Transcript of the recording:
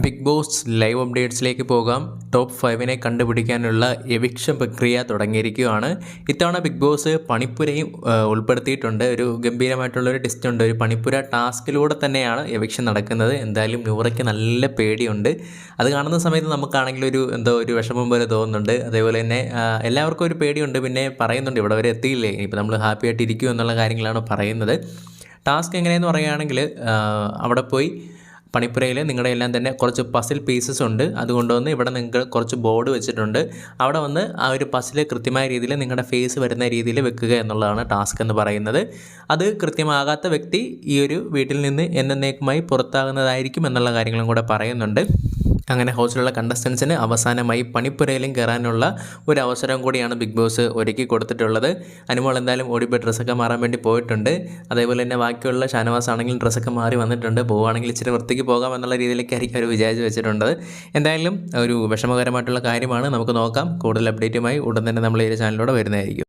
Big boss live അപ്ഡേറ്റ്സിലേക്ക് പോകാം. Top 5 കണ്ടുപിടിക്കാനുള്ള eviction പ്രക്രിയ തുടങ്ങിയിരിക്കുകയാണ്. ഇത്തവണ ബിഗ് ബോസ് പണിപ്പുരയും ഉൾപ്പെടുത്തിയിട്ടുണ്ട്. ഒരു ഗംഭീരമായിട്ടുള്ളൊരു ടെസ്റ്റ് ഉണ്ട്. ഒരു പണിപ്പുര ടാസ്കിലൂടെ തന്നെയാണ് എവിക്ഷൻ നടക്കുന്നത്. എന്തായാലും നൂറയ്ക്ക് നല്ല പേടിയുണ്ട്. അത് കാണുന്ന സമയത്ത് നമുക്കാണെങ്കിൽ ഒരു വിഷമം പോലെ തോന്നുന്നുണ്ട്. അതേപോലെ തന്നെ എല്ലാവർക്കും ഒരു പേടിയുണ്ട്. പിന്നെ പറയുന്നുണ്ട് ഇവിടെ വരെ എത്തിയില്ലേ, ഇനിയിപ്പോൾ നമ്മൾ ഹാപ്പി ആയിട്ട് ഇരിക്കും എന്നുള്ള കാര്യങ്ങളാണ് പറയുന്നത്. ടാസ്ക് എങ്ങനെയെന്ന് പറയുകയാണെങ്കിൽ അവിടെ പോയി പണിപ്പുരയിൽ നിങ്ങളുടെ എല്ലാം തന്നെ കുറച്ച് പസിൽ പീസസ് ഉണ്ട്. അതുകൊണ്ടുവന്ന് ഇവിടെ നിങ്ങൾക്ക് കുറച്ച് ബോർഡ് വെച്ചിട്ടുണ്ട്. അവിടെ വന്ന് ആ ഒരു പസിൽ കൃത്യമായ രീതിയിൽ നിങ്ങളുടെ ഫേസ് വരുന്ന രീതിയിൽ വെക്കുക എന്നുള്ളതാണ് ടാസ്ക് എന്ന് പറയുന്നത്. അത് കൃത്യമാകാത്ത വ്യക്തി ഈ ഒരു വീട്ടിൽ നിന്ന് എന്നേക്കുമായി പുറത്താകുന്നതായിരിക്കും എന്നുള്ള കാര്യങ്ങളും കൂടെ പറയുന്നുണ്ട്. അങ്ങനെ ഹൗസിലുള്ള കണ്ടസ്റ്റൻസിന് അവസാനമായി പണിപ്പുരയിലും കയറാനുള്ള ഒരു അവസരം കൂടിയാണ് ബിഗ് ബോസ് ഒരുക്കി കൊടുത്തിട്ടുള്ളത്. അനുമോൾ എന്തായാലും ഓടിപ്പോയി ഡ്രസ്സൊക്കെ മാറാൻ വേണ്ടി പോയിട്ടുണ്ട്. അതേപോലെ തന്നെ ബാക്കിയുള്ള ഷാനവാസ് ആണെങ്കിലും ഡ്രസ്സൊക്കെ മാറി വന്നിട്ടുണ്ട്. പോവുകയാണെങ്കിൽ ഇച്ചിരി വൃത്തിക്ക് പോകാം എന്നുള്ള രീതിയിലേക്കായിരിക്കും അവർ വിചാരിച്ച് വെച്ചിട്ടുണ്ട്. എന്തായാലും ഒരു വിഷമകരമായിട്ടുള്ള കാര്യമാണ്. നമുക്ക് നോക്കാം. കൂടുതൽ അപ്ഡേറ്റുമായി ഉടൻ തന്നെ നമ്മൾ ഈ ചാനലിലൂടെ വരുന്നതായിരിക്കും.